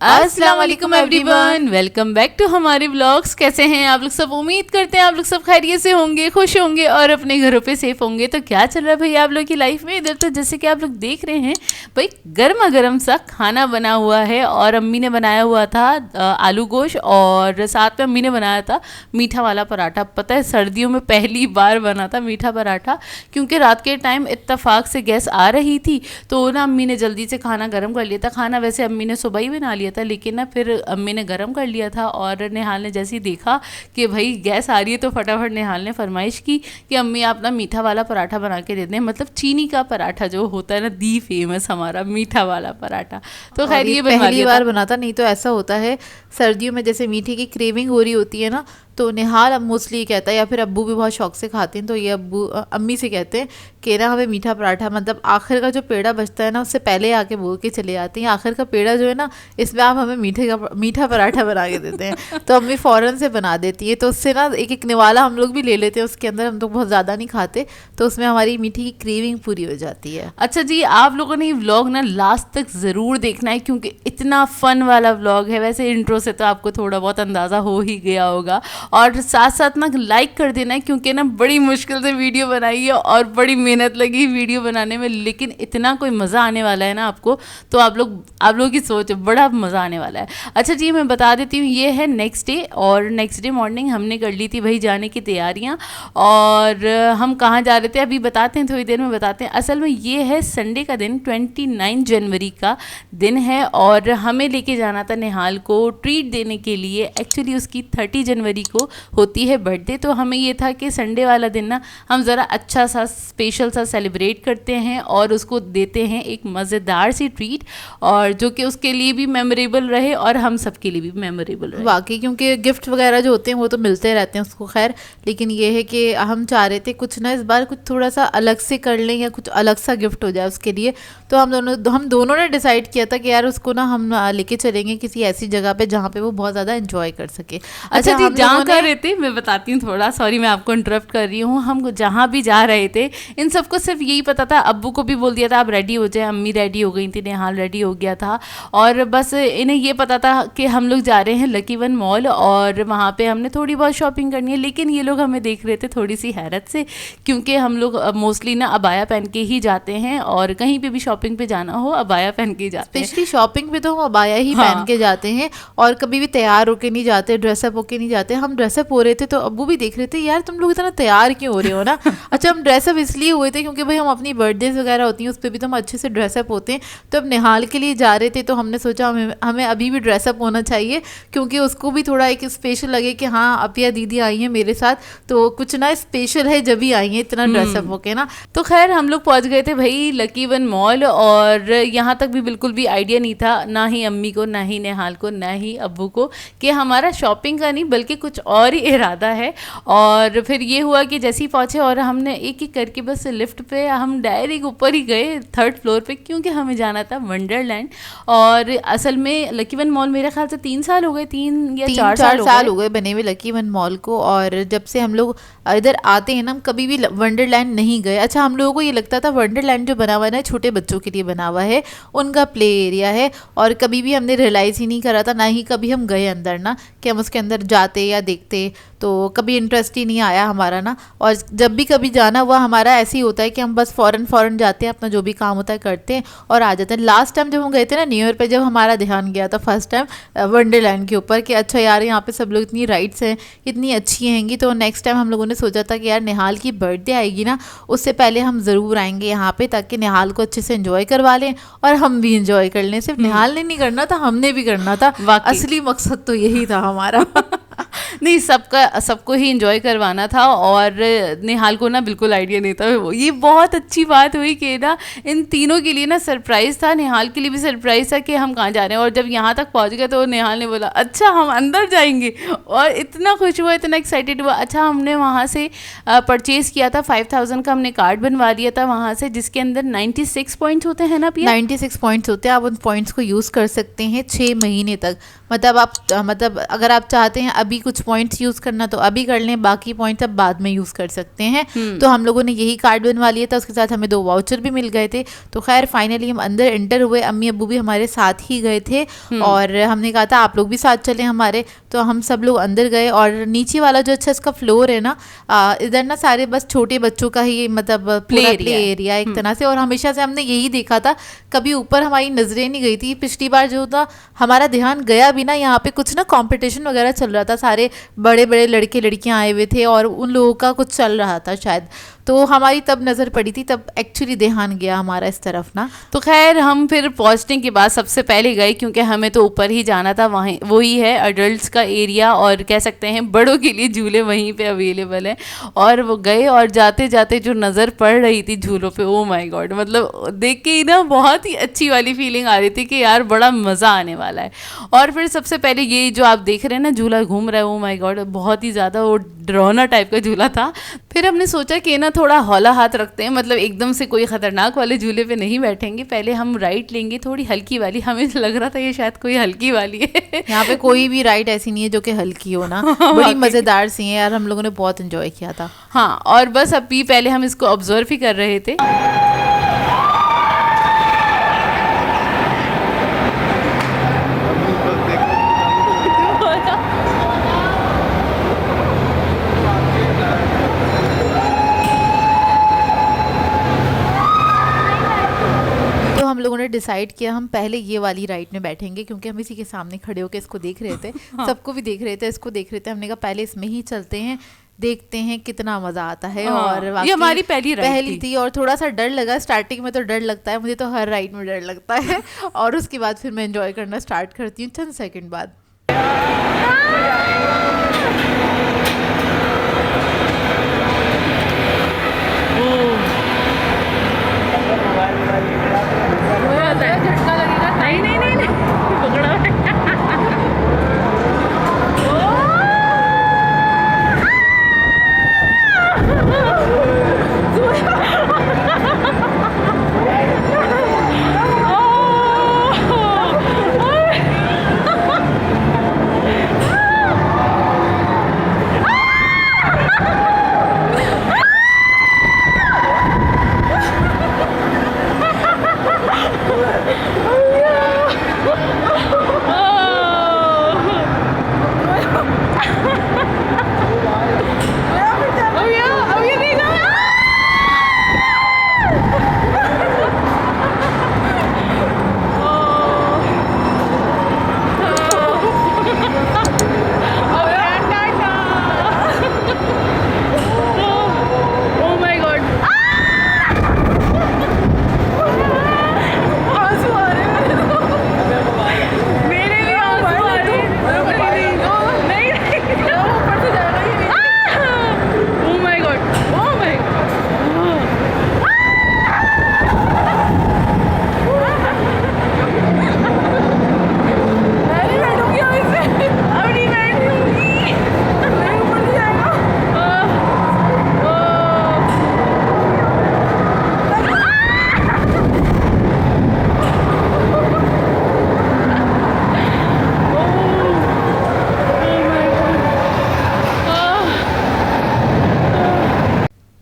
अस्सलाम वालेकुम everyone, welcome back to हमारे व्लॉग्स। कैसे हैं आप लोग सब? उम्मीद करते हैं आप लोग सब खैरियत से होंगे, खुश होंगे और अपने घरों पे सेफ होंगे। तो क्या चल रहा है भाई आप लोग की लाइफ में? इधर तो जैसे कि आप लोग देख रहे हैं भाई गर्मा गर्म सा खाना बना हुआ है और अम्मी ने बनाया हुआ था आलू गोश्त और साथ में अम्मी ने बनाया था मीठा वाला पराठा। पता है सर्दियों में पहली बार बना था मीठा पराठा, क्योंकि रात के टाइम इत्तेफाक से गैस आ रही थी तो ना अम्मी ने जल्दी से खाना गर्म कर लिया था। खाना वैसे अम्मी ने सुबह ही बना लिया था, लेकिन ना फिर अम्मी ने गरम कर लिया था। और नेहाल ने जैसे ही देखा कि भाई गैस आ रही है तो फटाफट नेहाल ने फरमाइश की कि अम्मी आप ना मीठा वाला पराठा बना के दे दें, मतलब चीनी का पराठा जो होता है ना, दी फेमस हमारा मीठा वाला पराठा। तो खैर ये पहली बार बना था। नहीं तो ऐसा होता है सर्दियों में जैसे मीठे की क्रेविंग हो रही होती है ना, तो निहाल अब मोस्टली कहता है, या फिर अब्बू भी बहुत शौक से खाते हैं, तो ये अम्मी से कहते हैं कि ना हमें मीठा पराठा, मतलब आखिर का जो पेड़ा बचता है ना उससे पहले आके बोल के चले जाते हैं आखिर का पेड़ा जो है ना इसमें आप हमें मीठा पराठा बना के देते हैं। तो अम्मी फ़ौरन से बना देती है, तो उससे ना एक एक निवाला हम लोग भी ले लेते हैं उसके अंदर। हम तो बहुत ज़्यादा नहीं खाते, तो उसमें हमारी मीठी की क्रेविंग पूरी हो जाती है। अच्छा जी, आप लोगों ने ये व्लॉग ना लास्ट तक ज़रूर देखना है क्योंकि इतना फ़न वाला व्लॉग है। वैसे इंट्रो से तो आपको थोड़ा बहुत अंदाज़ा हो ही गया होगा, और साथ साथ ना लाइक कर देना है क्योंकि ना बड़ी मुश्किल से वीडियो बनाई है और बड़ी मेहनत लगी वीडियो बनाने में, लेकिन इतना कोई मज़ा आने वाला है ना आपको। तो आप लोगों की सोच बड़ा मज़ा आने वाला है। अच्छा जी, मैं बता देती हूँ ये है नेक्स्ट डे, और नेक्स्ट डे मॉर्निंग हमने कर ली थी भाई जाने की तैयारियाँ। और हम कहाँ जा रहे थे अभी बताते हैं, थोड़ी देर में बताते हैं। असल में ये है संडे का दिन, 29 जनवरी का दिन है, और हमें लेके जाना था निहाल को ट्रीट देने के लिए। एक्चुअली उसकी 30 जनवरी को होती है बर्थडे, तो हमें ये था कि संडे वाला दिन ना हम ज़रा अच्छा सा स्पेशल सा सेलिब्रेट करते हैं और उसको देते हैं एक मज़ेदार सी ट्रीट, और जो कि उसके लिए भी मेमोरेबल रहे और हम सबके लिए भी मेमोरेबल रहे। वाकई, क्योंकि गिफ्ट वगैरह जो होते हैं वो तो मिलते रहते हैं उसको, खैर, लेकिन ये है कि हम चाह रहे थे कुछ ना इस बार कुछ थोड़ा सा अलग से कर लें या कुछ अलग सा गिफ्ट हो जाए उसके लिए। तो हम दोनों ने डिसाइड किया था कि यार उसको ना हम लेके चलेंगे किसी ऐसी जगह पे जहाँ पे वो बहुत ज़्यादा इंजॉय कर सके। अच्छा जी, जहाँ कर रहे थे मैं बताती हूँ थोड़ा, सॉरी मैं आपको इंटरप्ट कर रही हूँ। हम जहाँ भी जा रहे थे इन सबको सिर्फ यही पता था, अब्बू को भी बोल दिया था आप रेडी हो जाए, अम्मी रेडी हो गई थी, नेहाल रेडी हो गया था, और बस इन्हें ये पता था कि हम लोग जा रहे हैं लकी वन मॉल और वहाँ पे हमने थोड़ी बहुत शॉपिंग करनी है। लेकिन ये लोग हमें देख रहे थे थोड़ी सी हैरत से, क्योंकि हम लोग मोस्टली ना अबाया पहन के ही जाते हैं, और कहीं पे भी शॉपिंग पे जाना हो अबाया पहन के ही जाते हैं। स्पेशली शॉपिंग पे तो हम अबाया ही पहन के जाते हैं, और कभी भी तैयार होके नहीं जाते, ड्रेसअप होके नहीं जाते। हम ड्रेसअप हो रहे थे तो अब्बू भी देख रहे थे यार तुम लोग इतना तैयार क्यों हो रहे हो ना। अच्छा, हम ड्रेसअप इसलिए हुए थे क्योंकि भाई हम अपनी बर्थडेज वगैरह होती हैं उस पर भी तो हम अच्छे से ड्रेसअप होते हैं। तो अब निहाल के लिए जा रहे थे तो हमने सोचा हमें अभी भी ड्रेसअप होना चाहिए, क्योंकि उसको भी थोड़ा एक स्पेशल लगे कि हाँ अपिया दीदी आई हैं मेरे साथ, तो कुछ ना स्पेशल है जब भी आई हैं इतना ड्रेसअप होके ना। तो खैर हम लोग पहुंच गए थे भाई लकी वन मॉल, और यहाँ तक भी बिल्कुल भी आइडिया नहीं था, ना ही अम्मी को, ना ही नेहाल को, ना ही अब्बू को, कि हमारा शॉपिंग का नहीं बल्कि कुछ और ही इरादा है। और फिर ये हुआ कि जैसे ही पहुँचे और हमने एक एक करके बस लिफ्ट पे हम डायरेक्ट ऊपर ही गए 3rd फ्लोर पे, क्योंकि हमें जाना था वंडरलैंड। और असल में लकी वन मॉल मेरे ख्याल से 3 साल हो गए, 3 या 4 साल हो गए बने हुए लकी वन मॉल को। और जब से हम लोग इधर आते हैं ना हम कभी भी वंडरलैंड नहीं गए। अच्छा, हम लोगों को ये लगता था वंडरलैंड जो बना हुआ है ना छोटे बच्चों के लिए बना हुआ है, उनका प्ले एरिया है, और कभी भी हमने रियलाइज़ ही नहीं करा था, ना ही कभी हम गए अंदर ना कि हम उसके अंदर जाते या देखते, तो कभी इंटरेस्ट ही नहीं आया हमारा ना। और जब भी कभी जाना हुआ हमारा ऐसे ही होता है कि हम बस फ़ौरन जाते हैं, अपना जो भी काम होता है करते हैं और आ जाते हैं। लास्ट टाइम जब हम गए थे ना न्यू ईयर पे, जब हमारा ध्यान गया था फर्स्ट टाइम वंडरलैंड के ऊपर कि अच्छा यार यहाँ पे सब लोग इतनी राइड्स हैं इतनी अच्छी हैंगी, तो नेक्स्ट टाइम हम लोगों ने सोचा था कि यार निहाल की बर्थडे आएगी ना उससे पहले हम ज़रूर आएंगे यहाँ पे, ताकि निहाल को अच्छे से एंजॉय करवा लें और हम भी इंजॉय कर लें। सिर्फ निहाल ने नहीं करना था, हमने भी करना था। असली मकसद तो यही था हमारा। नहीं, सबको ही इंजॉय करवाना था, और निहाल को ना बिल्कुल आइडिया नहीं था। ये बहुत अच्छी बात हुई कि ना इन तीनों के लिए ना सरप्राइज़ था, निहाल के लिए भी सरप्राइज़ था कि हम कहाँ जा रहे हैं। और जब यहाँ तक पहुँच गए तो निहाल ने बोला अच्छा हम अंदर जाएंगे, और इतना खुश हुआ, इतना एक्साइटेड हुआ। अच्छा, हमने वहाँ से परचेज़ किया था 5000 का, हमने कार्ड बनवा लिया था वहाँ से, जिसके अंदर 96 पॉइंट्स होते हैं ना पिया? 96 पॉइंट्स होते हैं। आप उन पॉइंट्स को यूज़ कर सकते हैं 6 महीने तक। मतलब अगर आप चाहते हैं अभी कुछ पॉइंट्स यूज़ करना तो अभी कर लें, बाकी पॉइंट्स अब बाद में यूज़ कर सकते हैं। तो हम लोगों ने यही कार्ड बनवा लिया था, उसके साथ हमें 2 वाउचर भी मिल गए थे। तो खैर फाइनली हम अंदर एंटर हुए, अम्मी अब्बू भी हमारे साथ ही गए थे और हमने कहा था आप लोग भी साथ चलें हमारे, तो हम सब लोग अंदर गए। और नीचे वाला जो अच्छा इसका फ्लोर है ना, इधर ना सारे बस छोटे बच्चों का ही मतलब प्ले एरिया एक तरह से, और हमेशा से हमने यही देखा था, कभी ऊपर हमारी नजरें नहीं गई थी। पिछली बार जो था हमारा ध्यान गया भी ना, यहाँ पे कुछ ना कंपटीशन वगैरह चल रहा था, सारे बड़े बड़े लड़के लड़कियां आए हुए थे और उन लोगों का कुछ चल रहा था शायद, तो हमारी तब नज़र पड़ी थी, तब एक्चुअली ध्यान गया हमारा इस तरफ ना। तो खैर हम फिर पहुंचने के बाद सबसे पहले गए, क्योंकि हमें तो ऊपर ही जाना था, वहीं वही है अडल्ट्स का एरिया, और कह सकते हैं बड़ों के लिए झूले वहीं पे अवेलेबल हैं। और वो गए और जाते जाते जो नज़र पड़ रही थी झूलों पे, ओ माय गॉड, मतलब देख के ही ना बहुत ही अच्छी वाली फीलिंग आ रही थी कि यार बड़ा मज़ा आने वाला है। और फिर सबसे पहले ये जो आप देख रहे हैं ना झूला घूम रहा है, ओ माय गॉड, बहुत ही ज़्यादा वो डरावना टाइप का झूला था। फिर हमने सोचा कि ना थोड़ा हौला हाथ रखते हैं, मतलब एकदम से कोई ख़तरनाक वाले झूले पे नहीं बैठेंगे, पहले हम राइड लेंगे थोड़ी हल्की वाली। हमें लग रहा था ये शायद कोई हल्की वाली है। यहाँ पे कोई भी राइड ऐसी नहीं है जो कि हल्की हो ना, बड़ी मज़ेदार सी है यार, हम लोगों ने बहुत एंजॉय किया था। हाँ, और बस अभी पहले हम इसको ऑब्जर्व ही कर रहे थे। हम लोगों ने डिसाइड किया हम पहले ये वाली राइड में बैठेंगे, क्योंकि हम इसी के सामने खड़े होकर इसको देख रहे थे। हाँ। सबको भी देख रहे थे, इसको देख रहे थे, हमने कहा पहले इसमें ही चलते हैं, देखते हैं कितना मजा आता है। हाँ, और ये हमारी पहली थी और थोड़ा सा डर लगा स्टार्टिंग में, तो डर लगता है, मुझे तो हर राइड में डर लगता है और उसके बाद फिर मैं एंजॉय करना स्टार्ट करती हूँ चंद सेकंड बाद।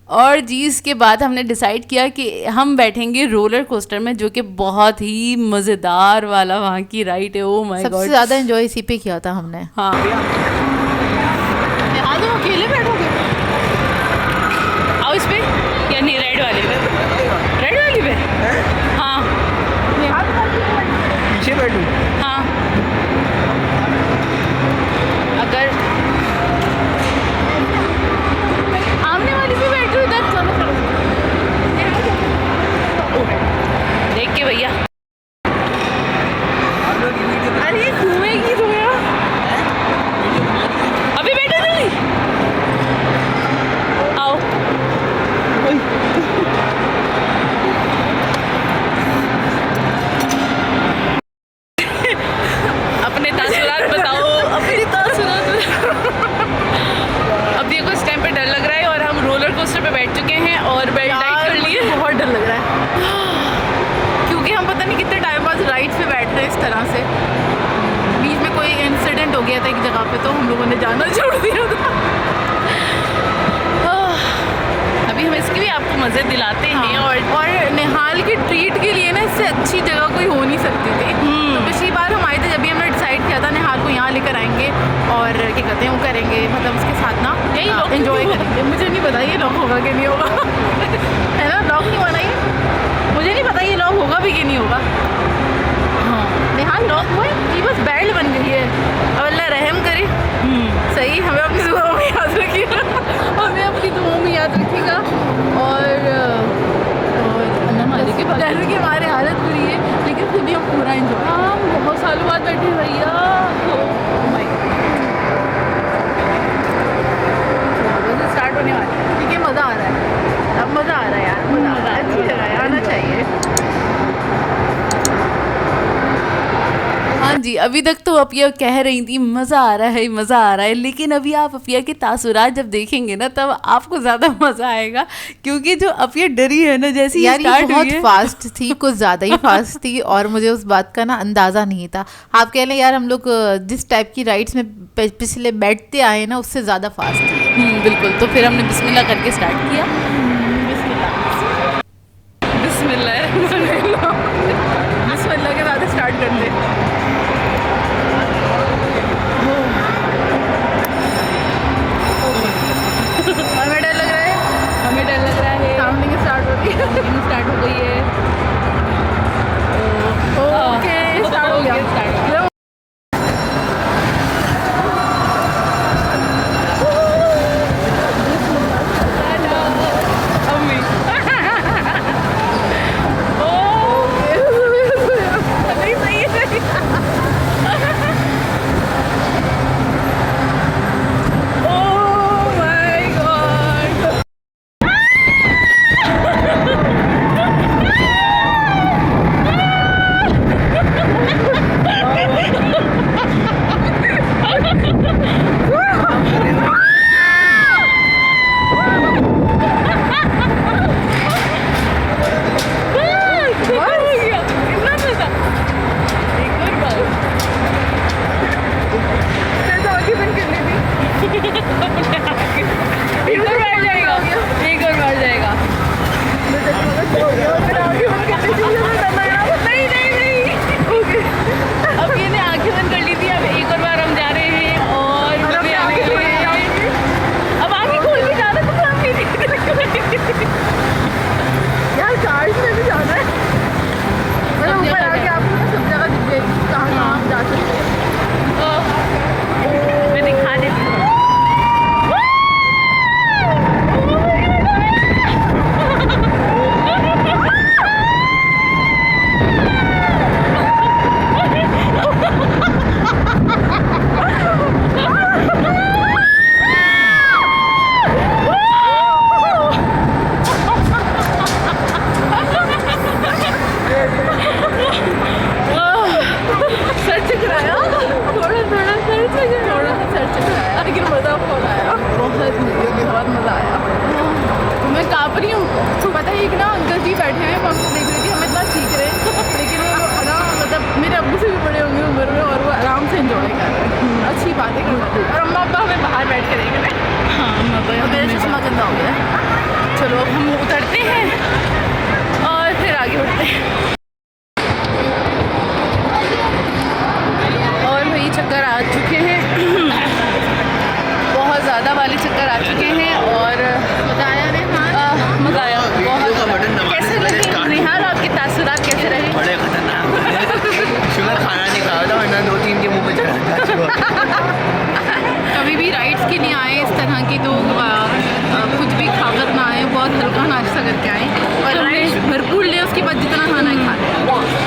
और जी इसके बाद हमने डिसाइड किया कि हम बैठेंगे रोलर कोस्टर में, जो कि बहुत ही मज़ेदार वाला वहाँ की राइड है। ओ माय गॉड, सबसे ज़्यादा एंजॉय इसी पे किया था हमने। हाँ, अकेले बैठोगे? आओ इस पे या नहीं, रेड वाले पे? रेड वाली पे? हाँ, पीछे बैठूं? हाँ, अगर सामने वाली पे बैठो इधर, चलो चलो देख के भैया। अरे घूमेगी तो यार, अभी बैठो जल्दी, आओ। अपने तासुरात बताओ, अपनी तासुरात। अब देखो इस टाइम पे डर लग रहा है और हम रोलर कोस्टर पे बैठ चुके हैं और बेल्ट टाइट कर लिए। बहुत डर लग रहा है क्योंकि हम पता नहीं कितने टाइम बाद राइड पे बैठ रहे हैं इस तरह से, बीच में कोई इंसिडेंट हो गया गया था एक जगह पे, तो हम लोगों ने जाना छोड़ दिया था। अभी हम इसके भी आपको मज़े दिलाते हैं। और निहाल के ट्रीट के लिए ना इससे अच्छी जगह कोई हो नहीं सकती थी। तो पिछली बार हम आए थे, जब भी हमने डिसाइड किया था निहाल को यहाँ लेकर आएंगे और क्या कहते हैं वो करेंगे, मतलब उसके साथ ना एंजॉय करेंगे। मुझे नहीं पता ये लॉक होगा कि नहीं होगा है ना, लॉक नहीं होना ये, मुझे नहीं पता ये लॉक होगा भी कि नहीं होगा। हाँ निहाल लॉक हुआ है, ये बस बेल्ट बन गई है। अब अल्लाह रहम करे। सही, हमें अपनी दुआओं में याद रखिएगा, हमें अपनी दुआओं में याद रखिएगा। और जैसे कि हमारे हालत बुरी है, लेकिन फिर भी हम पूरा एंजॉय। हाँ बहुत सालों बाद बैठे भैया। स्टार्ट होने वाला है, ठीक है, मज़ा आ रहा है, अब मज़ा आ रहा है यार, मज़ा आ रहा है, अच्छी जगह है, आना चाहिए। हाँ जी, अभी तक तो अपिया कह रही थी मज़ा आ रहा है, मज़ा आ रहा है, लेकिन अभी आप अपिया के तासुरात जब देखेंगे ना तब आपको ज़्यादा मज़ा आएगा, क्योंकि जो अपिया डरी है ना, जैसे यार ये बहुत है फास्ट थी, कुछ ज़्यादा ही फास्ट थी, और मुझे उस बात का ना अंदाज़ा नहीं था। आप कह लें यार हम लोग जिस टाइप की राइड्स में पिछले बैठते आए ना उससे ज़्यादा फास्ट थी। बिल्कुल। तो फिर हमने बिस्मिल्लाह करके स्टार्ट किया। बिस्मिल्लाह बिस्मिल्लाह के साथ स्टार्ट कर दे। हमें डर लग रहा है, हमें डर लग रहा है। साउंडिंग स्टार्ट हो गई, स्टार्ट हो गई है। ओके स्टार्ट हो गया। चलो अब हम उतरते हैं और फिर आगे बढ़ते हैं। और भाई चक्कर आ चुके हैं बहुत ज़्यादा वाले चक्कर आ चुके हैं। और मज़ा आया मज़ा आया बहुत। कैसे लगे निहाल, आपके तासुरात कैसे रहे? बड़े खतरनाक। शुगर खाना नहीं खाया था वरना 2-3 के मुँह पे चढ़ा। कभी भी राइड्स के लिए आए इस तरह की तो कुछ भी खाकर ना आए, बहुत हल्का नाश्ता करके आए और राइड्स भरपूर ले, उसके बाद जितना खाना है खा लें,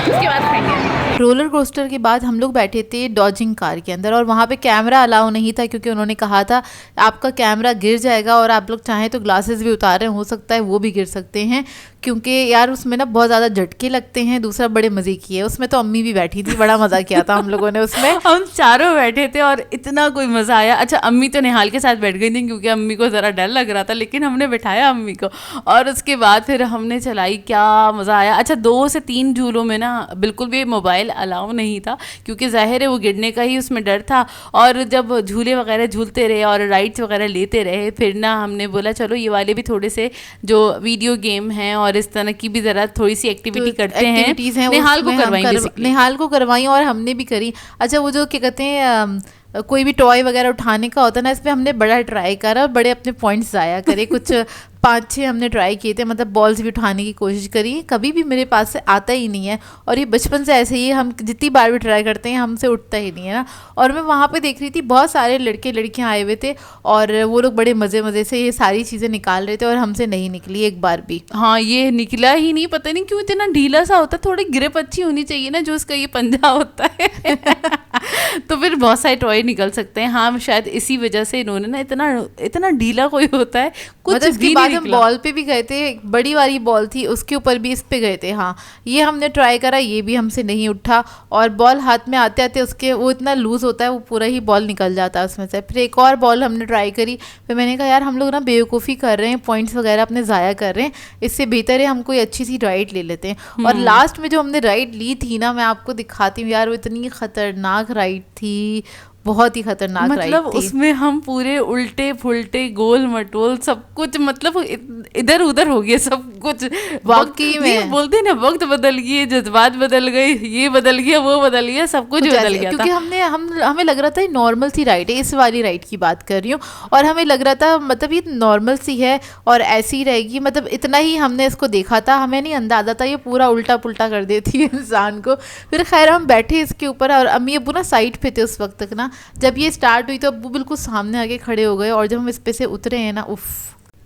उसके बाद खाएंगे। रोलर कोस्टर के बाद हम लोग बैठे थे डॉजिंग कार के अंदर, और वहाँ पे कैमरा अलाउ नहीं था क्योंकि उन्होंने कहा था आपका कैमरा गिर जाएगा और आप लोग चाहें तो ग्लासेस भी उतार रहे हो सकता है वो भी गिर सकते हैं, क्योंकि यार उसमें ना बहुत ज़्यादा झटके लगते हैं। दूसरा बड़े मज़े की है उसमें, तो अम्मी भी बैठी थी, बड़ा मज़ा किया था हम लोगों ने उसमें। हम चारों बैठे थे और इतना कोई मज़ा आया। अच्छा अम्मी तो निहाल के साथ बैठ गई थी क्योंकि अम्मी को ज़रा डर लग रहा था, लेकिन हमने बैठाया अम्मी को और उसके बाद फिर हमने चलाई, क्या मज़ा आया। अच्छा 2 से 3 झूलों में ना बिल्कुल भी मोबाइल अलाउ अलाउ नहीं था, क्योंकि जाहिर है वो गिरने का ही उसमें डर था। और जब झूले वगैरह झूलते रहे और राइड्स वगैरह लेते रहे, फिर ना हमने बोला चलो ये वाले भी थोड़े से जो वीडियो गेम हैं और इस तरह की भी ज़रा थोड़ी सी एक्टिविटी करते हैं। निहाल को करवाई, निहाल को करवाई और हमने भी करी। अच्छा, वो जो क्या कहते हैं कोई भी टॉय वगैरह उठाने का होता है ना, इसमें हमने बड़ा ट्राई करा, बड़े अपने पॉइंट्स ज़ाया करे। कुछ 5-6 हमने ट्राई किए थे, मतलब बॉल्स भी उठाने की कोशिश करी, कभी भी मेरे पास से आता ही नहीं है। और ये बचपन से ऐसे ही, हम जितनी बार भी ट्राई करते हैं हमसे उठता ही नहीं है ना। और मैं वहाँ पे देख रही थी बहुत सारे लड़के लड़कियाँ आए हुए थे और वो लोग बड़े मज़े से ये सारी चीज़ें निकाल रहे थे और हमसे नहीं निकली एक बार भी। हाँ, ये निकला ही नहीं, पता नहीं क्यों इतना ढीला सा होता है। थोड़ी ग्रिप अच्छी होनी चाहिए ना, जो उसका ये पंजा होता है तो फिर बहुत सारे टॉय निकल सकते हैं। हाँ, शायद इसी वजह से इन्होंने ना इतना ढीला कोई होता है कुछ मतलब भी नहीं। हम बॉल पे भी गए थे, एक बड़ी वाली बॉल थी उसके ऊपर भी इस पे गए थे। हाँ, ये हमने ट्राई करा, ये भी हमसे नहीं उठा। और बॉल हाथ में आते आते उसके वो इतना लूज होता है, वो पूरा ही बॉल निकल जाता है उसमें से। फिर एक और बॉल हमने ट्राई करी, फिर मैंने कहा यार हम लोग ना बेवकूफ़ी कर रहे हैं, पॉइंट्स वगैरह अपने ज़ाया कर रहे हैं, इससे बेहतर है हम कोई अच्छी सी राइड ले लेते हैं। और लास्ट में जो हमने राइड ली थी ना, मैं आपको दिखाती हूँ यार, वो इतनी खतरनाक राइड थी, बहुत ही खतरनाक राइड मतलब थी। उसमें हम पूरे उल्टे फुलटे गोल मटोल सब कुछ, मतलब इधर उधर हो गया सब कुछ। वाकई में बोलते ना, वक्त बदल गए, जज्बात बदल गए, ये बदल गया वो बदल गया, सब कुछ बदल गया। क्योंकि हमें लग रहा था नॉर्मल सी राइड है, इस वाली राइड की बात कर रही हूँ, और हमें लग रहा था मतलब ये नॉर्मल सी है और ऐसी ही रहेगी, मतलब इतना ही हमने इसको देखा था, हमें नहीं अंदाजा था ये पूरा उल्टा पुल्टा कर देती है इंसान को। फिर खैर हम बैठे इसके ऊपर और अम्मी अब्बू ना साइड पे थे उस वक्त तक ना। जब ये स्टार्ट हुई तो अब्बू बिल्कुल सामने आके खड़े हो गए, और जब हम इस पे से उतरे हैं ना, उफ,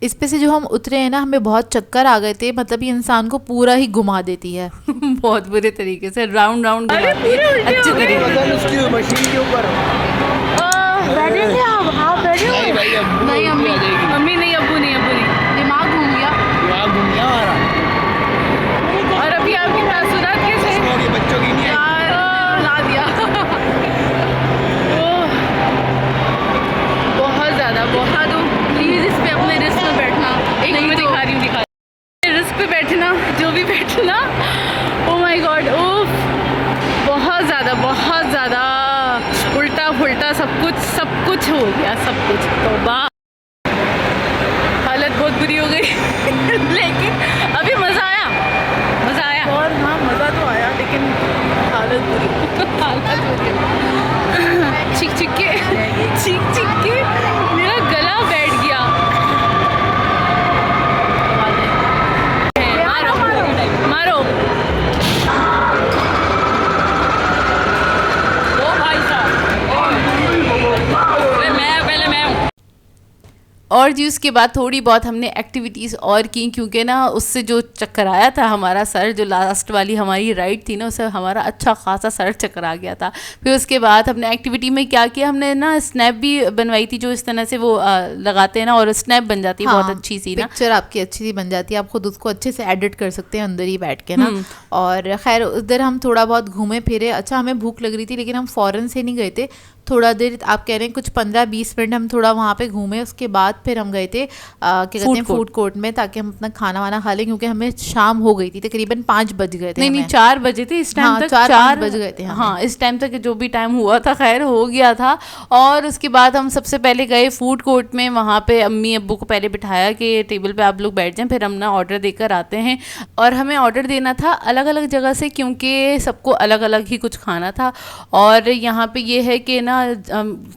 इस पे से जो हम उतरे हैं ना, हमें बहुत चक्कर आ गए थे। मतलब ये इंसान को पूरा ही घुमा देती है बहुत बुरे तरीके से राउंड राउंड घुमाती है, अच्छे तरीके से। मशीन के ऊपर बैठे थे आप बैठे हो? नहीं अम्मी नहीं, अब्बू नहीं, दिमाग घूम गया हमारा। और अभी आपकी तासुरात कैसे? बच्चों की नहीं यार ला दिया बहुत ज़्यादा, बहुत दो प्लीज़ इस पे अपने रिस्क पे बैठना। एक मैं दिखा रही हूँ, रिस्क पे बैठना, जो भी बैठना। ओ माय गॉड, ओह बहुत ज़्यादा उल्टा फुल्टा सब कुछ हो गया, सब कुछ। तौबा, हालत बहुत बुरी हो गई लेकिन अभी मज़ा आया। और हाँ, मज़ा तो आया, लेकिन हालत बुरी चीख के मेरा गला बैठ गया। मारो और जी उसके बाद थोड़ी बहुत हमने एक्टिविटीज़ और की, क्योंकि ना उससे जो चक्कर आया था हमारा सर, जो लास्ट वाली हमारी राइड थी ना, उससे हमारा अच्छा खासा सर चक्कर आ गया था। फिर उसके बाद हमने एक्टिविटी में क्या किया, हमने ना स्नैप भी बनवाई थी, जो इस तरह से वो लगाते हैं ना और स्नैप बन जाती है। हाँ, बहुत अच्छी सी ना पिक्चर आपकी अच्छी सी बन जाती है, आप खुद उसको अच्छे से एडिट कर सकते हैं अंदर ही बैठ के ना। और खैर उधर हम थोड़ा बहुत घूमे फिरे। अच्छा, हमें भूख लग रही थी, लेकिन हम फ़ौरन से नहीं गए थे, थोड़ा देर, आप कह रहे हैं कुछ 15-20 मिनट हम थोड़ा वहाँ पे घूमे। उसके बाद फिर हम गए थे क्या कहते हैं फूड कोर्ट में, ताकि हम अपना खाना वाना खा लें, क्योंकि हमें शाम हो गई थी, तकरीबन 5 बज गए थे। नहीं 4 बजे थे इस टाइम। हाँ, तक 4 बज गए थे। हाँ, इस टाइम तक जो भी टाइम हुआ था खैर हो गया था। और उसके बाद हम सबसे पहले गए फूड कोर्ट में, वहाँ पे अम्मी अब्बू को पहले बिठाया कि टेबल पे आप लोग बैठ जाएं, फिर हम ना ऑर्डर देकर आते हैं। और हमें ऑर्डर देना था अलग अलग जगह से, क्योंकि सबको अलग अलग ही कुछ खाना था। और यहाँ पे ये है कि ना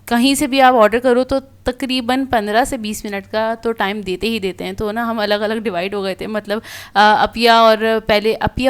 कहीं से भी आप ऑर्डर करो तो तकरीबन 15 से 20 मिनट का तो टाइम देते ही देते हैं। तो ना हम अलग अलग डिवाइड हो गए थे, मतलब अपिया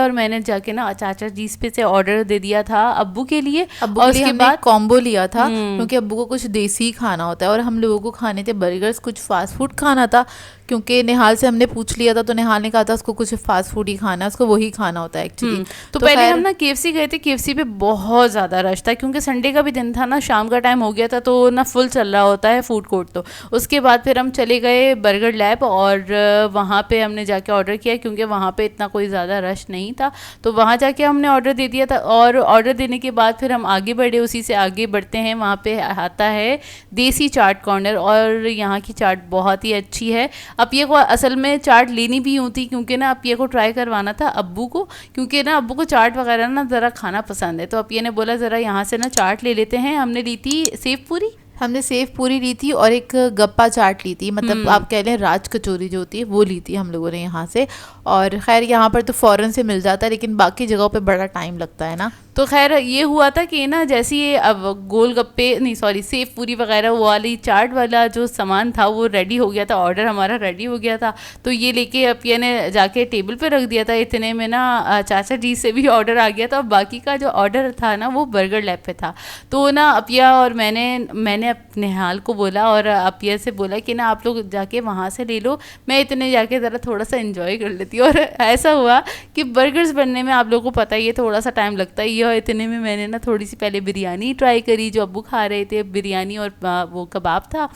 और मैंने जाके ना चाचा जी पे से ऑर्डर दे दिया था अब्बू के लिए। और उसके बाद कॉम्बो लिया था, क्योंकि अब्बू को कुछ देसी खाना होता है और हम लोगों को खाने थे बर्गर्स, कुछ फास्ट फूड खाना था। क्योंकि निहाल से हमने पूछ लिया था, तो निहाल ने कहा था उसको कुछ फास्ट फूड ही खाना है, उसको वही खाना होता है एक्चुअली। तो पहले हम ना KFC गए थे। KFC पे बहुत ज़्यादा रश था, क्योंकि संडे का भी दिन था ना, शाम का टाइम हो गया था, तो ना फुल चल रहा होता है फूड फूड कोर्ट। तो उसके बाद फिर हम चले गए बर्गर लैब और वहाँ पे हमने जाके ऑर्डर किया क्योंकि वहाँ पे इतना कोई ज़्यादा रश नहीं था। तो वहाँ जाके हमने ऑर्डर दे दिया था और ऑर्डर देने के बाद फिर हम आगे बढ़े, उसी से आगे बढ़ते हैं। वहाँ पे आता है देसी चाट कॉर्नर और यहाँ की चाट बहुत ही अच्छी है। अपिया को असल में चाट लेनी भी होती क्योंकि ना अपिया को ट्राई करवाना था अब्बू को, क्योंकि ना अब्बू को चाट वगैरह ना ज़रा खाना पसंद है। तो अपिया ने बोला ज़रा यहाँ से ना चाट ले लेते हैं। हमने ली थी सेव पूरी, हमने सेव पूरी ली थी और एक गप्पा चाट ली थी, मतलब आप कह लें राज कचौरी जो होती है वो ली थी हम लोगों ने यहाँ से। और खैर यहाँ पर तो फ़ौरन से मिल जाता है, लेकिन बाकी जगहों पे बड़ा टाइम लगता है ना। तो खैर ये हुआ था कि ना जैसे ये अब गोलगप्पे नहीं सॉरी सेव पूरी वगैरह वो वाली चाट वाला जो सामान था वो रेडी हो गया था, ऑर्डर हमारा रेडी हो गया था। तो ये लेके अपिया ने जाके टेबल पे रख दिया था। इतने में ना चाचा जी से भी ऑर्डर आ गया था और बाकी का जो ऑर्डर था ना वो बर्गर लैब पे था। तो ना अपिया और मैंने अपने हाल को बोला और अपिया से बोला कि ना आप लोग जाके वहाँ से ले लो, मैं इतने जाके ज़रा थोड़ा सा इन्जॉय कर लेती हूँ। और ऐसा हुआ कि बर्गर्स बनने में आप लोगों को पता ही है थोड़ा सा टाइम लगता ही है। और इतने में मैंने ना थोड़ी सी पहले बिरयानी ट्राई करी जो अब्बू खा रहे थे, बिरयानी और वो कबाब था।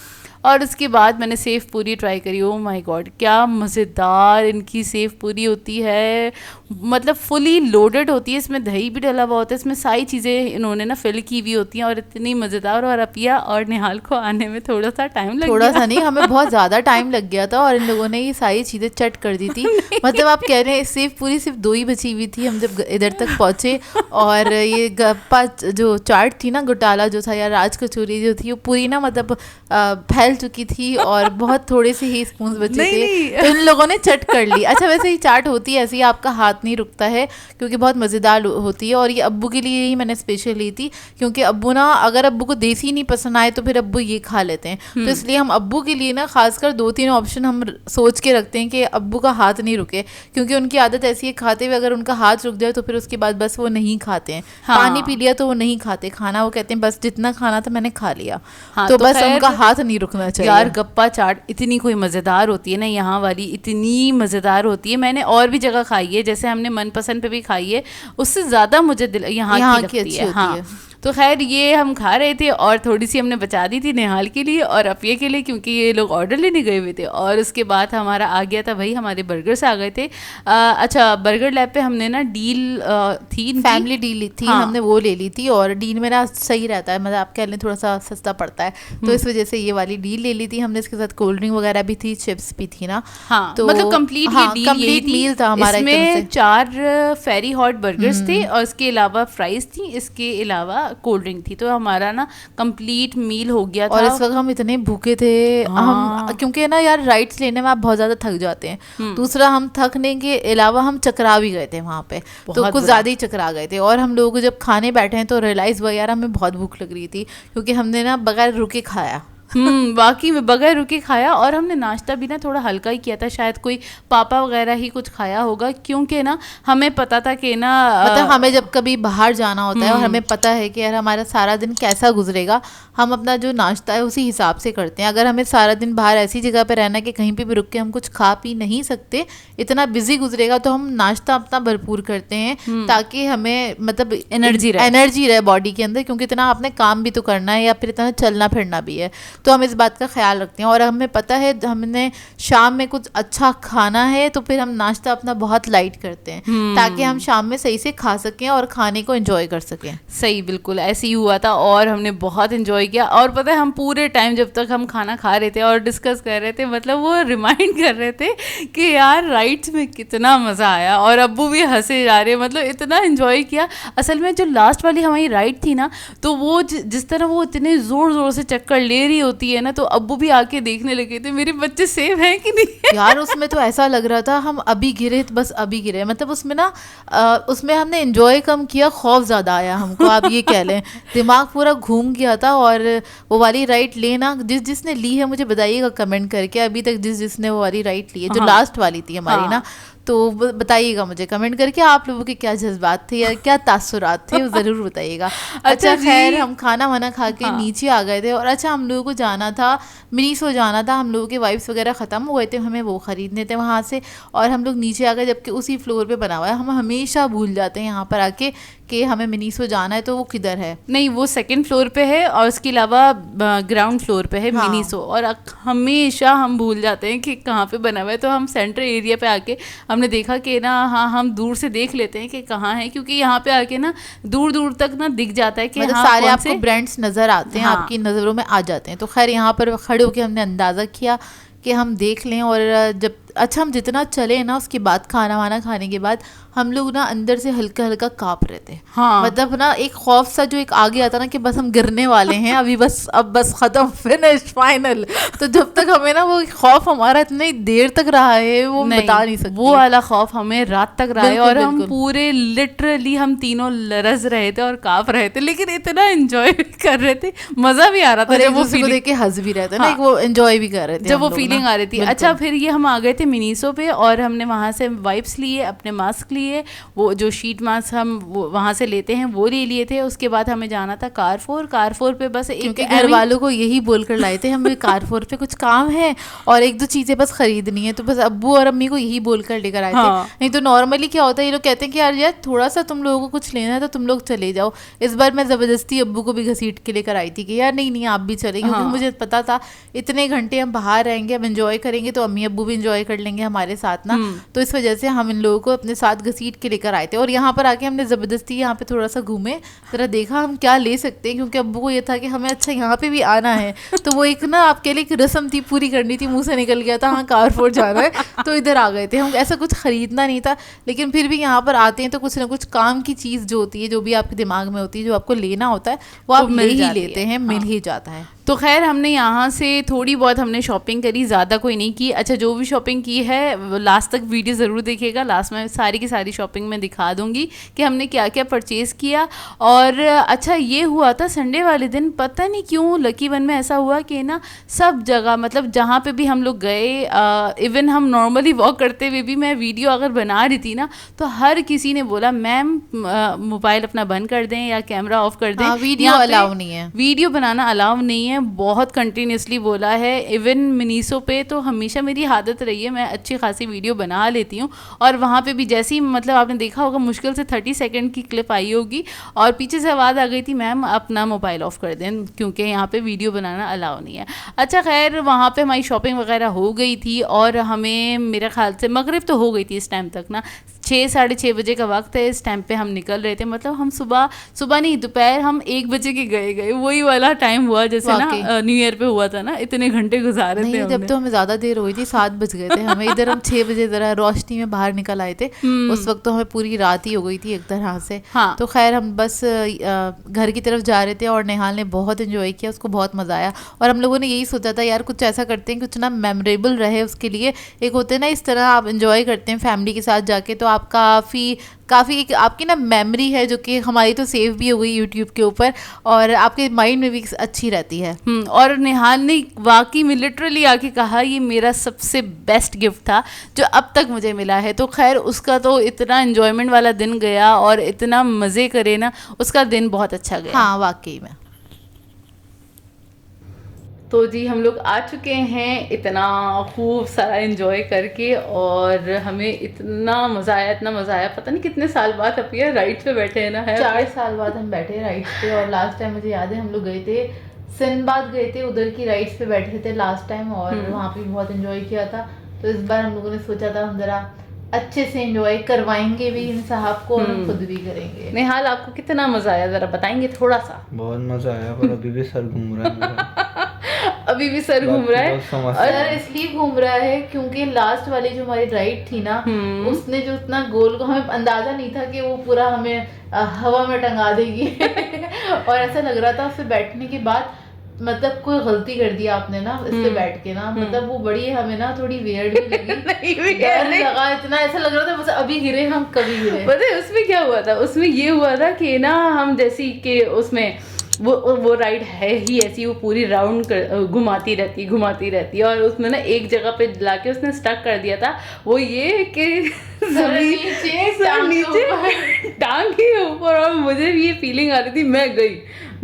और उसके बाद मैंने सेव पूरी ट्राई करी। ओ माय गॉड क्या मज़ेदार इनकी सेव पूरी होती है, मतलब फुली लोडेड होती है, इसमें दही भी डला हुआ होता है, इसमें सारी चीज़ें इन्होंने ना फिल की हुई होती हैं और इतनी मज़ेदार। और अपिया और निहाल को आने में थोड़ा सा टाइम लग गया, थोड़ा सा नहीं, हमें बहुत ज़्यादा टाइम लग गया था और इन लोगों ने ये सारी चीज़ें चट कर दी थी। मतलब आप कह रहे हैं सेव पूरी सिर्फ 2 ही बची हुई थी हम जब इधर तक पहुँचे। और ये गप्पा जो चाट थी ना, घोटाला जो था या राज कचौरी जो थी वो पूरी ना मतलब फैल चुकी थी और बहुत थोड़े से ही स्पून बचे थे, तो इन लोगों ने चट कर ली। अच्छा वैसे ही चाट होती है ऐसे ही, आपका हाथ नहीं रुकता है क्योंकि बहुत मज़ेदार होती है। और ये अब्बू के लिए ही मैंने स्पेशल ली थी क्योंकि अब्बू ना अगर अब्बू को देसी नहीं पसंद आए तो फिर अब्बू ये खा लेते हैं। तो इसलिए हम अब्बू के लिए ना खासकर 2-3 ऑप्शन हम सोच के रखते हैं कि अब्बू का हाथ नहीं रुके, क्योंकि उनकी आदत ऐसी है खाते हुए अगर उनका हाथ रुक जाए तो फिर उसके बाद बस वो नहीं खाते हैं। हाँ। पानी पी लिया तो वो नहीं खाते खाना, वो कहते हैं बस जितना खाना था मैंने खा लिया। हाँ, तो तो बस खैर उनका हाथ नहीं रुकना चाहिए। यार गप्पा चाट इतनी कोई मज़ेदार होती है ना, यहाँ वाली इतनी मज़ेदार होती है। मैंने और भी जगह खाई है, जैसे हमने मनपसंद पे भी खाई है, उससे ज़्यादा मुझे यहाँ की लगती है। हाँ तो खैर ये हम खा रहे थे और थोड़ी सी हमने बचा दी थी निहाल के लिए और अपिया के लिए क्योंकि ये लोग ऑर्डर लेने गए हुए थे। और उसके बाद हमारा आ गया था भाई, हमारे बर्गर्स आ गए थे। अच्छा बर्गर लैब पे हमने ना डील थी, फैमिली डील थी। हाँ। हमने वो ले ली थी और डील मेरा सही रहता है, मतलब आप कह लें थोड़ा सा सस्ता पड़ता है, तो इस वजह से ये वाली डील ले ली थी हमने। इसके साथ कोल्ड ड्रिंक वगैरह भी थी, चिप्स भी थी ना। हाँ तो मतलब कंप्लीट हाँ, ये डील कंप्लीट मील था हमारा। इसमें 4 फेरी हॉट बर्गर्स थे और इसके अलावा फ्राइज थी, इसके अलावा कोल्ड ड्रिंक थी। तो हमारा ना कंप्लीट मील हो गया था। और इस वक्त हम इतने भूखे थे। हम क्योंकि ना यार राइड्स लेने में आप बहुत ज़्यादा थक जाते हैं, दूसरा हम थकने के अलावा हम चकरा भी गए थे वहाँ पे, तो कुछ ज़्यादा ही चकरा गए थे। और हम लोग जब खाने बैठे हैं तो रियलाइज़ हुआ यार हमें बहुत भूख लग रही थी क्योंकि हमने ना बगैर रुके खाया। बाकी में बगैर रुके खाया। और हमने नाश्ता भी ना थोड़ा हल्का ही किया था, शायद कोई पापा वगैरह ही कुछ खाया होगा क्योंकि ना हमें पता था कि ना मतलब हमें जब कभी बाहर जाना होता है और हमें पता है कि यार हमारा सारा दिन कैसा गुजरेगा, हम अपना जो नाश्ता है उसी हिसाब से करते हैं। अगर हमें सारा दिन बाहर ऐसी जगह पे रहना कि कहीं पे भी रुक के हम कुछ खा पी नहीं सकते, इतना बिजी गुजरेगा, तो हम नाश्ता अपना भरपूर करते हैं ताकि हमें मतलब एनर्जी रहे बॉडी के अंदर, क्योंकि इतना आपने काम भी तो करना है या फिर इतना चलना फिरना भी है। तो हम इस बात का ख्याल रखते हैं। और हमें पता है हमने शाम में कुछ अच्छा खाना है तो फिर हम नाश्ता अपना बहुत लाइट करते हैं ताकि हम शाम में सही से खा सकें और खाने को एंजॉय कर सकें। सही बिल्कुल ऐसे ही हुआ था और हमने बहुत एंजॉय किया। और पता है हम पूरे टाइम जब तक हम खाना खा रहे थे और डिस्कस कर रहे थे, मतलब वो रिमाइंड कर रहे थे कि यार राइड्स में कितना मज़ा आया। और अब्बू भी हंसे जा रहे, मतलब इतना एंजॉय किया। असल में जो लास्ट वाली हमारी राइड थी ना, तो वो जिस तरह वो इतने ज़ोर ज़ोर से चक्कर ले रही होती है ना, तो अब्बू भी आके देखने लगे थे मेरे बच्चे सेफ हैं कि नहीं। यार उसमें तो ऐसा लग रहा था हम अभी गिरे तो बस अभी गिरे, मतलब उसमें ना उसमें हमने एंजॉय कम किया, खौफ ज़्यादा आया हमको, आप ये कह लें। दिमाग पूरा घूम गया था। और वो वाली राइड लेना जिसने ली है मुझे बताइएगा कमेंट करके, अभी तक जिसने वो वाली राइड ली है जो लास्ट वाली थी हमारी ना, तो बताइएगा मुझे कमेंट करके आप लोगों के क्या जज्बात थे या क्या तासुरात थे, वो ज़रूर बताइएगा। अच्छा खैर हम खाना वाना खा के नीचे आ गए थे। और अच्छा हम लोगों को जाना था मिनीसो जाना था, हम लोगों के वाइप्स वगैरह ख़त्म हो गए थे, हमें वो ख़रीदने थे वहाँ से। और हम लोग नीचे आ गए जबकि उसी फ्लोर पे बना हुआ है। हम हमेशा भूल जाते हैं यहाँ पर आके कि हमें मिनीसो जाना है, तो वो किधर है? नहीं, वो सेकंड फ्लोर पे है और उसके अलावा ग्राउंड फ्लोर पे है हाँ। मिनीसो। और हमेशा हम भूल जाते हैं कि कहाँ पे बना हुआ है, तो हम सेंट्रल एरिया पे आके हमने देखा कि ना हाँ हम दूर से देख लेते हैं कि कहाँ है, क्योंकि यहाँ पे आके ना दूर दूर तक ना दिख जाता है कि मतलब हाँ सारे कौन आपको से ब्रांड्स नजर आते हैं, हाँ। आपकी नज़रों में आ जाते हैं। तो खैर यहाँ पर खड़े होकर हमने अंदाज़ा किया कि हम देख लें। और जब अच्छा हम जितना चले ना, उसके बाद खाना वाना खाने के बाद हम लोग ना अंदर से हल्का हल्का काँप रहे थे। हाँ। मतलब ना एक खौफ सा जो एक आगे आता ना कि बस हम गिरने वाले हैं अभी, बस अब बस खत्म, फिनिश, फाइनल। तो जब तक हमें ना वो खौफ हमारा इतनी देर तक रहा है वो बता नहीं सकती। वो वाला खौफ हमें रात तक रहा है बिल्कुल, और हम बिल्कुल। पूरे लिटरली हम तीनों लरज रहे थे और कांप रहे थे, लेकिन इतना एंजॉय कर रहे थे, मजा भी आ रहा था और जब एक वो दूसरे को feeling- देख के हंस भी रहे थे ना, हाँ। एक वो एंजॉय भी कर रहे थे जब हम वो लोग फीलिंग ना। आ रही थी। बिल्कुल। अच्छा, फिर ये हम आ गए थे मिनीसो पे और हमने वहाँ से वाइप्स लिए, अपने मास्क लिए, वो जो शीट मास्क हम वहाँ से लेते हैं वो ले लिए थे। उसके बाद हमें जाना था कारफोर पे बस एक क्योंकि घर वालों को यही बोल कर लाए थे हमें कारफोर पे कुछ काम है और एक दो चीजें बस खरीदनी है, तो बस अब्बू और अम्मी को यही बोल कर लेकर आए थे। हाँ। नहीं तो नॉर्मली क्या होता है, ये लोग कहते हैं कि यार थोड़ा सा तुम लोगों को कुछ लेना है तो तुम लोग चले जाओ। इस बार मैं जबरदस्ती अब्बू को भी घसीट के लेकर आई थी कि यार नहीं नहीं आप भी चले, क्योंकि हाँ। मुझे पता था इतने घंटे हम बाहर रहेंगे, हम इंजॉय करेंगे तो अम्मी अब्बू भी इंजॉय कर लेंगे हमारे साथ ना। तो इस वजह से हम इन लोगों को अपने साथ घसीट के लेकर आए थे। और यहाँ पर आके हमने जबरदस्ती यहाँ पे थोड़ा सा घूमे, जरा देखा हम क्या ले सकते हैं, क्योंकि अब्बू को ये था कि हमें अच्छा यहाँ पे भी आना है। तो वो एक ना आपके लिए एक रस्म थी, पूरी करनी थी, मुंह से निकल गया था हाँ कारफोर जाना है, तो इधर आ गए थे हम। ऐसा कुछ खरीदना नहीं था, लेकिन फिर भी यहाँ पर आते हैं तो कुछ ना कुछ काम की चीज़ जो होती है, जो भी आपके दिमाग में होती है, जो आपको लेना होता है वो आप ले ही लेते हैं, मिल ही जाता है। तो खैर हमने यहाँ से थोड़ी बहुत हमने शॉपिंग करी, ज़्यादा कोई नहीं की। अच्छा, जो भी शॉपिंग की है लास्ट तक वीडियो ज़रूर देखिएगा, लास्ट में सारी की सारी शॉपिंग मैं दिखा दूँगी कि हमने क्या क्या परचेज़ किया। और अच्छा ये हुआ था संडे वाले दिन, पता नहीं क्यों लकी वन में ऐसा हुआ कि ना सब जगह मतलब जहाँ पे भी हम लोग गए, इवन हम नॉर्मली वॉक करते हुए भी मैं वीडियो अगर बना रही थी ना तो हर किसी ने बोला मैम मोबाइल अपना बंद कर दें या कैमरा ऑफ कर दें, वीडियो अलाउ नहीं है, वीडियो बनाना अलाउ नहीं है। बहुत कंटिन्यूसली बोला है। इवन मिनीसो पे तो हमेशा मेरी आदत रही है, मैं अच्छी खासी वीडियो बना लेती हूँ और वहाँ पे भी जैसे ही मतलब आपने देखा होगा मुश्किल से 30 सेकंड की क्लिप आई होगी और पीछे से आवाज़ आ गई थी मैम अपना मोबाइल ऑफ कर दें क्योंकि यहाँ पे वीडियो बनाना अलाउ नहीं है। अच्छा खैर वहाँ पे हमारी शॉपिंग वगैरह हो गई थी और हमें मेरे ख्याल से मगरिब तो हो गई थी इस टाइम तक ना, 6-6:30 बजे का वक्त है। इस टाइम पे हम निकल रहे थे, मतलब हम सुबह नहीं दोपहर हम 1 बजे के गए वही वाला टाइम हुआ जैसे ना न्यू ईयर पे हुआ था ना, इतने घंटे गुजारे थे जब तो हमें ज़्यादा देर हो गई थी, 7 बज गए थे हमें। इधर हम 6 बजे ज़रा रोशनी में बाहर निकल आए थे, उस वक्त तो हमें पूरी रात ही हो गई थी एक तरह से। हाँ। तो खैर हम बस घर की तरफ जा रहे थे और नेहाल ने बहुत एंजॉय किया, उसको बहुत मज़ा आया। और हम लोगों ने यही सोचा था यार कुछ ऐसा करते हैं कुछ ना मेमोरेबल रहे उसके लिए। एक होते हैं ना इस तरह आप इंजॉय करते हैं फैमिली के साथ जाके, तो आप काफ़ी एक आपकी ना मेमोरी है जो कि हमारी तो सेव भी हो गई यूट्यूब के ऊपर और आपके माइंड में भी अच्छी रहती है। और निहाल ने वाकई में लिटरली आके कहा ये मेरा सबसे बेस्ट गिफ्ट था जो अब तक मुझे मिला है। तो खैर उसका तो इतना एंजॉयमेंट वाला दिन गया और इतना मज़े करे ना, उसका दिन बहुत अच्छा गया। हाँ वाकई में। तो जी हम लोग आ चुके हैं इतना खूब सारा एंजॉय करके और हमें इतना मज़ा आया, पता नहीं कितने साल बाद अब ये राइड्स पे बैठे हैं ना, है 4 साल बाद हम बैठे हैं राइड्स पे। और लास्ट टाइम मुझे याद है हम लोग गए थे सिंबाद गए थे, उधर की राइड्स पे बैठे थे लास्ट टाइम और वहाँ पे बहुत एंजॉय किया था। तो इस बार हम लोगों ने सोचा था हम जरा अच्छे से एंजॉय करवाएंगे भी इन साहब को और खुद भी करेंगे। निहाल आपको कितना मज़ा आया ज़रा बताएंगे थोड़ा सा? बहुत मज़ा आया पर अभी भी सर घूम रहा है मेरा। अभी भी सर घूम रहा है। सर इसलिए घूम रहा है क्योंकि लास्ट वाली जो हमारी राइड थी ना उसने जो इतना गोल को हमें अंदाजा नहीं था कि वो पूरा हमें हवा में टंगा देगी और ऐसा लग रहा था उससे बैठने के बाद मतलब कोई गलती कर दी आपने ना इस पे बैठ के ना, मतलब वो बड़ी हमें ना थोड़ी वियर्ड भी लगी, डर लगा, इतना ऐसा लग रहा था बस अभी गिरे हम कभी गिरे। पता है उसमें क्या हुआ था? उसमें ये हुआ था कि ना हम जैसे कि उसमें वो राइड है ही ऐसी, वो पूरी राउंड घुमाती रहती और उसमें ना एक जगह पे लाके उसने स्टक कर दिया था। वो ये कि नीचे टांग के ऊपर और मुझे भी ये फीलिंग आ रही थी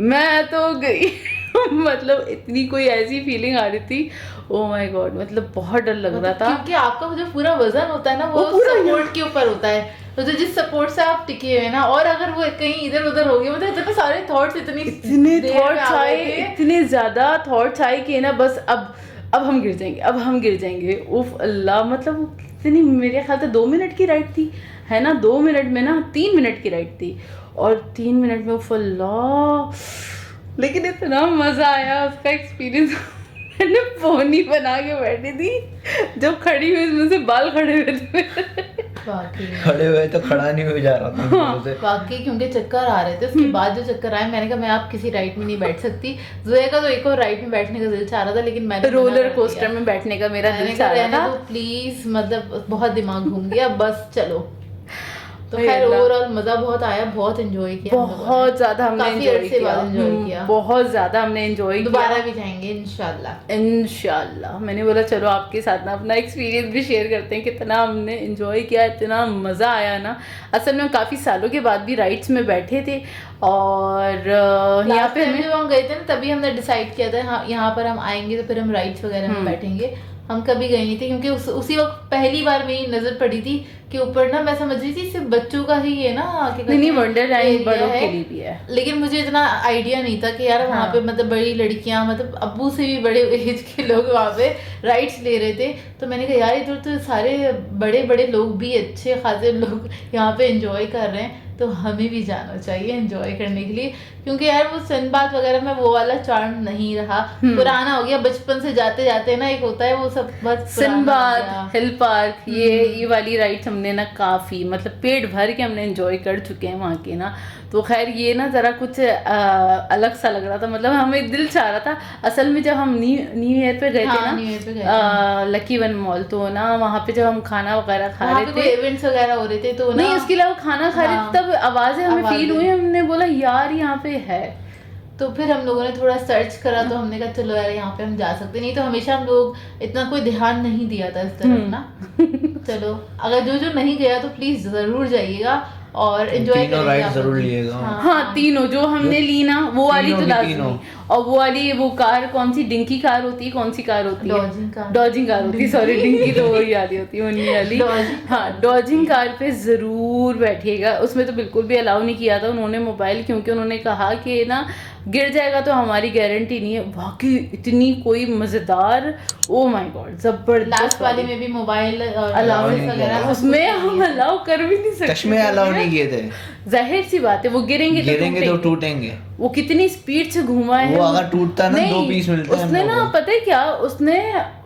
मैं तो गई मतलब इतनी कोई ऐसी फीलिंग आ रही थी, ओ माय गॉड, मतलब बहुत डर लग रहा था क्योंकि आपका जो पूरा वजन होता है ना वो पूरा सपोर्ट के ऊपर होता है, तो जिस सपोर्ट से आप टिके हुए ना, और अगर वो कहीं इधर उधर हो गया, मतलब इतने सारे थॉट्स इतने देर में थॉट्स आ आए, गए थे। इतने ज्यादा थॉट्स आए कि ना बस अब हम गिर जाएंगे, अब हम गिर जाएंगे। उफ अल्लाह, मतलब वो कितनी, मेरे ख्याल से 2 मिनट की राइड थी, है ना, 2 मिनट में ना 3 मिनट की राइड थी, और 3 मिनट में उफ अल्लाह, लेकिन इतना मजा आया उसका एक्सपीरियंस। मैंने पोनी बना के बैठी थी, जब खड़ी हुई उसमें से बाल खड़े हुए थे। वाकई खड़े हुए तो खड़ा नहीं हो जा रहा था मेरे से। वाकई, क्योंकि चक्कर आ रहे थे। उसके बाद जो चक्कर आए, मैंने कहा मैं आप किसी राइड में नहीं बैठ सकती। जोया का तो एक और राइड में बैठने का दिल चाह रहा था, लेकिन मैंने रोलर कोस्टर में बैठने का मेरा दिल चाह रहा था। प्लीज, मतलब बहुत दिमाग घूम गया, बस चलो। तो अरे खैर अल्लाह। ओवरऑल मजा बहुत आया, बहुत एंजॉय किया हम लोगों ने। बहुत ज्यादा हमने काफी एंजॉय अरसे किया, बाद enjoy किया। बहुत ज्यादा हमने एंजॉय किया। दोबारा भी जाएंगे इंशाल्लाह। इंशाल्लाह। मैंने बोला चलो आपके साथ ना अपना एक्सपीरियंस भी शेयर करते हैं, कितना हमने एंजॉय किया, इतना मज़ा आया ना। असल में काफ़ी सालों के बाद भी राइड्स में बैठे थे, और यहाँ पे जब हम गए थे ना, तभी हमने डिसाइड किया था हाँ, यहाँ पर हम आएंगे तो फिर हम राइड्स वगैरह में बैठेंगे। हम कभी गए नहीं थे, क्योंकि उसी वक्त पहली बार मेरी नजर पड़ी थी कि ऊपर ना, मैं समझ रही थी सिर्फ बच्चों का ही है ना, नहीं वंडरलैंड बड़ों के लिए भी है, लेकिन मुझे इतना आइडिया नहीं था कि यार वहाँ पे मतलब बड़ी लड़कियां, मतलब अब्बू से भी बड़े एज के लोग वहाँ पे राइड्स ले रहे थे। तो मैंने कहा यार इधर तो सारे बड़े बड़े लोग भी, अच्छे खासे लोग यहाँ पे एंजॉय कर रहे हैं, तो हमें भी जाना चाहिए एंजॉय करने के लिए। क्योंकि यार वो सनबाथ वगैरह में वो वाला चार्म नहीं रहा, पुराना हो गया। बचपन से जाते जाते ना एक होता है वो सब बस सनबाथ, हिल पार्क, ये वाली राइड्स हमने ना काफ़ी, मतलब पेट भर के हमने एंजॉय कर चुके हैं वहाँ के ना। तो खैर ये ना ज़रा कुछ अलग सा लग रहा था, मतलब हमें दिल चाह रहा था। असल में जब हम न्यू ईयर पे गए थे ना लकी वन मॉल, तो ना वहाँ पे जब हम खाना वगैरह खा रहे थे, इवेंट्स वगैरह हो रहे थे, तो नहीं उसके अलावा खाना खा रहे थे, तब आवाज़ें हमें फील हुई, हमने बोला यार यहाँ पे है। तो फिर हम लोगों ने थोड़ा सर्च करा, तो हमने कहा चलो यार यहाँ पे हम जा सकते, नहीं तो हमेशा हम लोग इतना कोई ध्यान नहीं दिया था इस तरफ ना। चलो अगर जो नहीं गया तो प्लीज जरूर जाइएगा और एंजॉय तीनों राइड जरूर लिएगा। हाँ तीनों जो हमने ली ना, वो वाली तो लाजमी, और वो वाली वो कार कौन सी, डिंकी कार होती है, कौन सी कार होती है, डॉजिंग कार होती है, सॉरी डिंकी तो वही वाली होती है, उन्हीं वाली। हाँ डॉजिंग कार पे ज़रूर बैठिएगा। उसमें तो बिल्कुल भी अलाउ नहीं किया था उन्होंने मोबाइल, क्योंकि उन्होंने कहा कि ना गिर जाएगा तो हमारी गारंटी नहीं है। बाकी इतनी कोई मज़ेदार, ओ माय गॉड जबरदस्त। लास्ट वाले में भी मोबाइल अलाउंस वगैरह उसमें हम अलाउ कर भी नहीं सकते, चश्मे अलाउ नहीं किए थे। जाहिर सी बात है वो गिरेंगे तो टूटेंगे। वो कितनी स्पीड से घूमा है, वो अगर टूटता ना 2 पीस मिलते हैं। उसने ना पता है क्या, उसने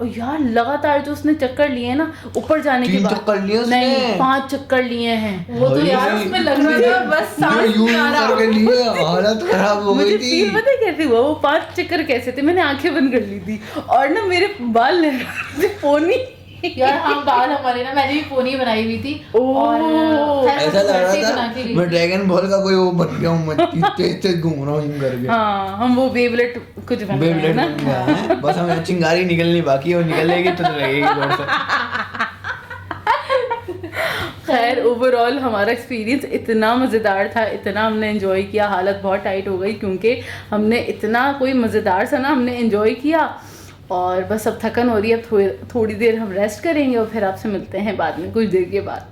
यार लगातार जो उसने चक्कर लिए ना ऊपर जाने के बाद, 3 चक्कर लिए उसने, नहीं 5 चक्कर लिए हैं। वो तो यार उसमें लग रहा था बस सांस यूं आ रहा करके लिए, हालत खराब हो गई थी। फील पता है कैसे हुआ, वो 5 चक्कर कैसे थे, मैंने आंखें बंद कर ली थी और ना मेरे बाल लहरा थे, पोनी यार हम बाल हमारे ना, मैंने भी पोनी बनाई हुई थी और ऐसा लग रहा था मैं ड्रैगन बॉल का कोई वो बन गया हूँ, मैं तेज तेज घूम रहा हूँ यूं करके। हाँ हम वो बेबलेट कुछ बन गए हैं ना, बस हमें चिंगारी निकलनी बाकी है, वो निकलेगी तो लगेगी जोर से। खैर ओवरऑल हमारा एक्सपीरियंस इतना मज़ेदार था, इतना हमने एंजॉय किया, हालत बहुत टाइट हो गई क्योंकि हमने इतना कोई मज़ेदार सा ना हमने एंजॉय किया। और बस अब थकन हो रही है, अब थोड़ी देर हम रेस्ट करेंगे और फिर आपसे मिलते हैं बाद में, कुछ देर के बाद।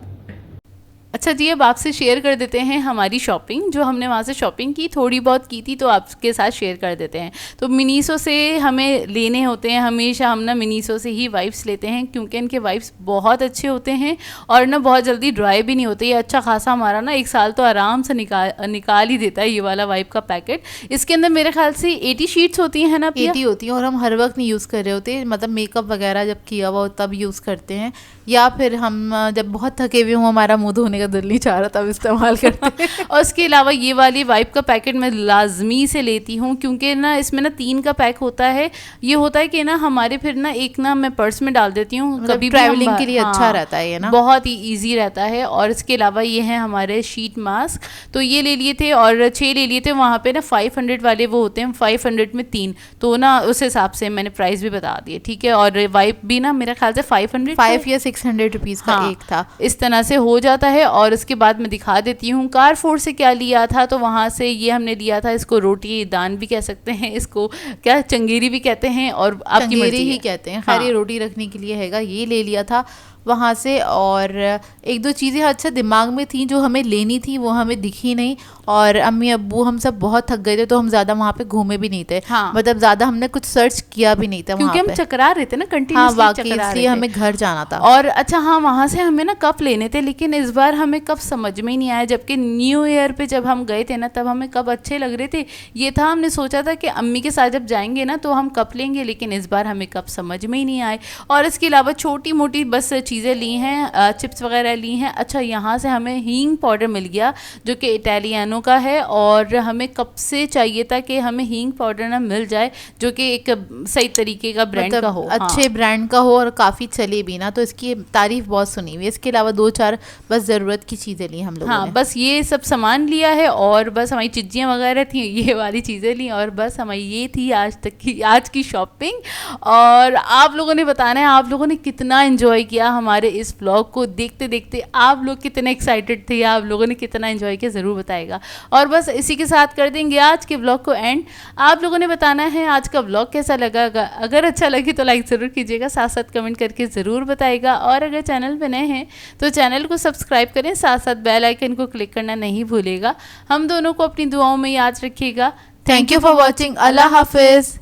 अच्छा जी, अब आपसे शेयर कर देते हैं हमारी शॉपिंग, जो हमने वहाँ से शॉपिंग की, थोड़ी बहुत की थी तो आपके साथ शेयर कर देते हैं। तो मिनीसो से हमें लेने होते हैं, हमेशा हम ना मिनीसो से ही वाइप्स लेते हैं क्योंकि इनके वाइप्स बहुत अच्छे होते हैं और ना बहुत जल्दी ड्राई भी नहीं होते। ये अच्छा खासा हमारा ना 1 साल तो आराम से निकाल ही देता है ये वाला वाइप का पैकेट। इसके अंदर मेरे ख्याल से 80 शीट्स होती हैं ना, 80 होती हैं और हम हर वक्त नहीं यूज़ कर रहे होते, मतलब मेकअप वगैरह जब किया हुआ तब यूज़ करते हैं, या फिर हम जब बहुत थके हुए हों, हमारा मुँह धोने का दिल नहीं चाह रहा तब इस्तेमाल करते हैं। और उसके अलावा ये वाली वाइप का पैकेट मैं लाजमी से लेती हूँ क्योंकि ना इसमें ना 3 का पैक होता है। ये होता है कि ना हमारे फिर ना एक ना मैं पर्स में डाल देती हूँ, कभी ट्रैवलिंग के लिए अच्छा रहता है ये ना, बहुत ही ईजी रहता है। और इसके अलावा ये हैं हमारे शीट मास्क, तो ये ले लिए थे और 6 ले लिए थे। वहाँ पे ना 500 वाले वो होते हैं, 500 में 3, तो ना उस हिसाब से मैंने प्राइस भी बता दिए, ठीक है। और वाइप भी ना मेरे ख्याल से 500 या 600 रुपीज़ का एक था, इस तरह से हो जाता है। और इसके बाद मैं दिखा देती हूँ कारफोर से क्या लिया था। तो वहाँ से ये हमने लिया था, इसको रोटी दान भी कह सकते हैं, इसको क्या चंगेरी भी कहते हैं और आपकी मर्जी ही कहते हैं। खैर ये रोटी रखने के लिए हैगा, ये ले लिया था। वहाँ से। और एक दो चीज़ें अच्छा दिमाग में थी जो हमें लेनी थी, वो हमें दिखी नहीं। और अम्मी अब्बू हम सब बहुत थक गए थे, तो हम ज़्यादा वहाँ पे घूमे भी नहीं थे। हाँ। मतलब ज़्यादा हमने कुछ सर्च किया भी नहीं था वहाँ क्योंकि हम पे। चकरा रहे थे ना हाँ कंटिन्यूसली वाकई, चकरा रहे इसलिए थे। हमें घर जाना था। और अच्छा हाँ, वहाँ से हमें ना कप लेने थे, लेकिन इस बार हमें कप समझ में ही नहीं आया। जबकि न्यू ईयर पे जब हम गए थे ना, तब हमें कप अच्छे लग रहे थे। ये था, हमने सोचा था कि अम्मी के साथ जब जाएंगे ना तो हम कप लेंगे, लेकिन इस बार हमें कप समझ में ही नहीं आए। और इसके अलावा छोटी मोटी बस चीज़ें ली हैं, चिप्स वगैरह ली हैं। अच्छा, यहाँ से हमें हींग पाउडर मिल गया जो कि इटालियानो का है, और हमें कब से चाहिए था कि हमें हींग पाउडर ना मिल जाए जो कि एक सही तरीके का ब्रांड मतलब का हो। अच्छे हाँ। ब्रांड का हो और काफ़ी चले भी ना, तो इसकी तारीफ बहुत सुनी हुई है। इसके अलावा दो चार बस ज़रूरत की चीज़ें ली हम लोगों हाँ, ने। बस ये सब सामान लिया है, और बस हमारी चिज्जियाँ वगैरह थी, ये वाली चीज़ें ली, और बस हमारी ये थी आज की शॉपिंग। और आप लोगों ने बताना है आप लोगों ने कितना एंजॉय किया हमारे इस व्लॉग को देखते देखते। आप लोग कितने एक्साइटेड थे, आप लोगों ने कितना एंजॉय किया, ज़रूर बताएगा। और बस इसी के साथ कर देंगे आज के व्लॉग को एंड। आप लोगों ने बताना है आज का व्लॉग कैसा लगा। अगर अच्छा लगे तो लाइक ज़रूर कीजिएगा, साथ साथ कमेंट करके ज़रूर बताइएगा। और अगर चैनल पे नए हैं तो चैनल को सब्सक्राइब करें, साथ साथ बेल आइकन को क्लिक करना नहीं भूलेगा। हम दोनों को अपनी दुआओं में याद रखिएगा। Thank you for watching. अल्लाह हाफिज़।